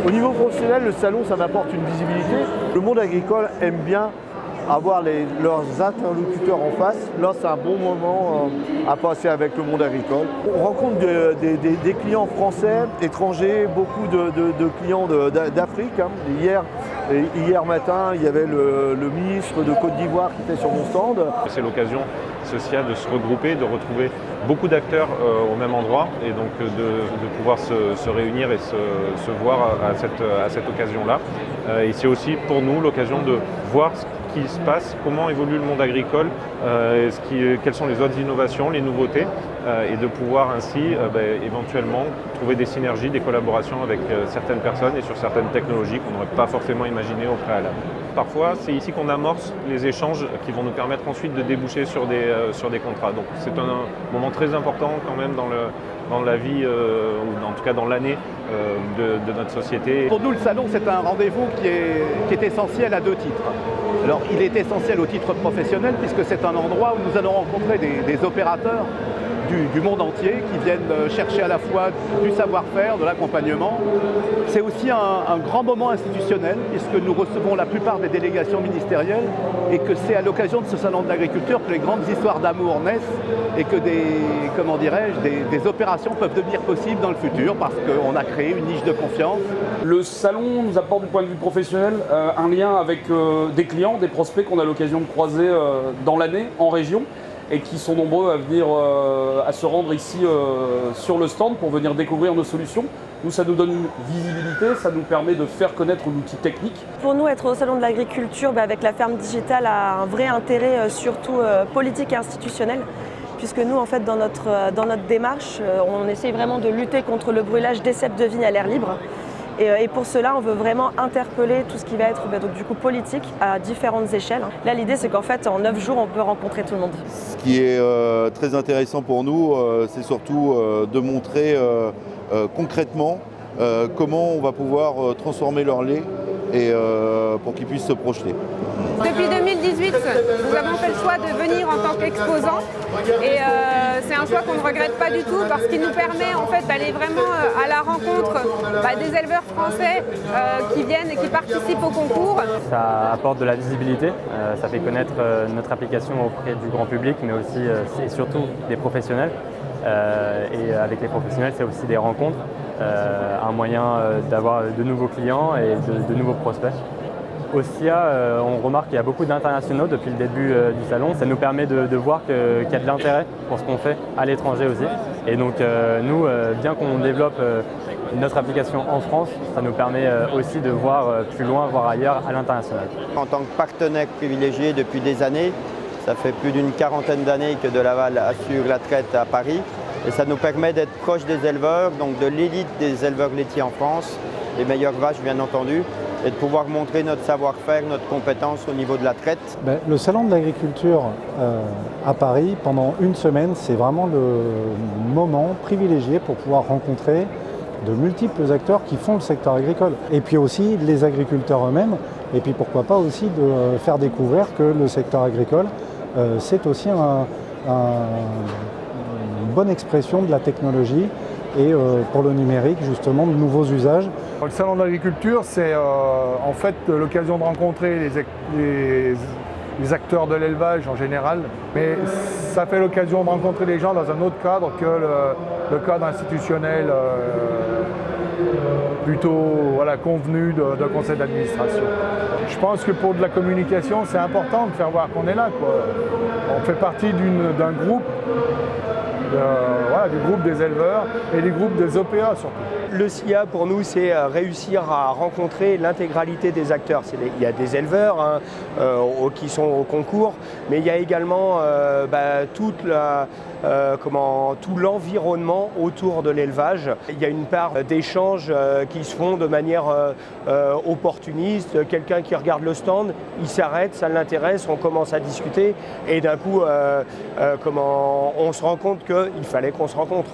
Au niveau professionnel, le salon, ça m'apporte une visibilité. Le monde agricole aime bien avoir leurs interlocuteurs en face. Là, c'est un bon moment à passer avec le monde agricole. On rencontre des clients français, étrangers, beaucoup de clients d'Afrique. Hier matin, il y avait le ministre de Côte d'Ivoire qui était sur mon stand. C'est l'occasion sociale de se regrouper, de retrouver beaucoup d'acteurs au même endroit et donc de pouvoir se réunir et se voir à cette occasion-là. Et c'est aussi pour nous l'occasion de voir ce qui se passe, comment évolue le monde agricole, quelles sont les autres innovations, les nouveautés, et de pouvoir ainsi éventuellement trouver des synergies, des collaborations avec certaines personnes et sur certaines technologies qu'on n'aurait pas forcément imaginées au préalable. Parfois, c'est ici qu'on amorce les échanges qui vont nous permettre ensuite de déboucher sur des contrats. Donc c'est un moment très important quand même dans la vie, ou en tout cas dans l'année de notre société. Pour nous, le salon, c'est un rendez-vous qui est essentiel à deux titres. Alors, il est essentiel au titre professionnel puisque c'est un endroit où nous allons rencontrer des opérateurs du monde entier qui viennent chercher à la fois du savoir-faire, de l'accompagnement. C'est aussi un grand moment institutionnel puisque nous recevons la plupart des délégations ministérielles et que c'est à l'occasion de ce salon de l'agriculture que les grandes histoires d'amour naissent et que des opérations peuvent devenir possibles dans le futur parce qu'on a créé une niche de confiance. Le salon nous apporte du point de vue professionnel un lien avec des clients, des prospects qu'on a l'occasion de croiser dans l'année en région et qui sont nombreux à venir à se rendre ici sur le stand pour venir découvrir nos solutions. Nous, ça nous donne une visibilité, ça nous permet de faire connaître l'outil technique. Pour nous, être au Salon de l'Agriculture avec la ferme digitale a un vrai intérêt surtout politique et institutionnel. Puisque nous, en fait, dans notre démarche, on essaye vraiment de lutter contre le brûlage des ceps de vigne à l'air libre. Et pour cela, on veut vraiment interpeller tout ce qui va être donc, du coup politique à différentes échelles. Là, l'idée, c'est qu'en fait, en 9 jours, on peut rencontrer tout le monde. Ce qui est très intéressant pour nous, c'est surtout de montrer concrètement comment on va pouvoir transformer leur lait et pour qu'ils puissent se projeter. Depuis 2018, nous avons fait le choix de venir en tant qu'exposants et c'est un choix qu'on ne regrette pas du tout parce qu'il nous permet en fait d'aller vraiment à la rencontre des éleveurs français qui viennent et qui participent au concours. Ça apporte de la visibilité, ça fait connaître notre application auprès du grand public mais aussi et surtout des professionnels. Et avec les professionnels, c'est aussi des rencontres, un moyen d'avoir de nouveaux clients et de nouveaux prospects. Au SIA, on remarque qu'il y a beaucoup d'internationaux depuis le début du salon. Ça nous permet de voir qu'il y a de l'intérêt pour ce qu'on fait à l'étranger aussi. Et donc nous, bien qu'on développe notre application en France, ça nous permet aussi de voir plus loin, voir ailleurs à l'international. En tant que partenaire privilégié depuis des années, ça fait plus d'une quarantaine d'années que De Laval assure la traite à Paris. Et ça nous permet d'être proche des éleveurs, donc de l'élite des éleveurs laitiers en France, les meilleures vaches bien entendu, et de pouvoir montrer notre savoir-faire, notre compétence au niveau de la traite. Le salon de l'agriculture à Paris, pendant une semaine, c'est vraiment le moment privilégié pour pouvoir rencontrer de multiples acteurs qui font le secteur agricole. Et puis aussi les agriculteurs eux-mêmes, et puis pourquoi pas aussi de faire découvrir que le secteur agricole, c'est aussi une bonne expression de la technologie et pour le numérique, justement, de nouveaux usages. Le salon de l'agriculture, c'est en fait l'occasion de rencontrer les acteurs de l'élevage en général, mais ça fait l'occasion de rencontrer les gens dans un autre cadre que le cadre institutionnel plutôt convenu de conseil d'administration. Je pense que pour de la communication, c'est important de faire voir qu'on est là, quoi. On fait partie d'un groupe, du groupe des éleveurs et du groupe des OPA surtout. Le SIA pour nous c'est réussir à rencontrer l'intégralité des acteurs. Il y a des éleveurs qui sont au concours, mais il y a également tout l'environnement autour de l'élevage. Il y a une part d'échanges qui se font de manière opportuniste. Quelqu'un qui regarde le stand, il s'arrête, ça l'intéresse, on commence à discuter et d'un coup on se rend compte qu'il fallait qu'on se rencontre.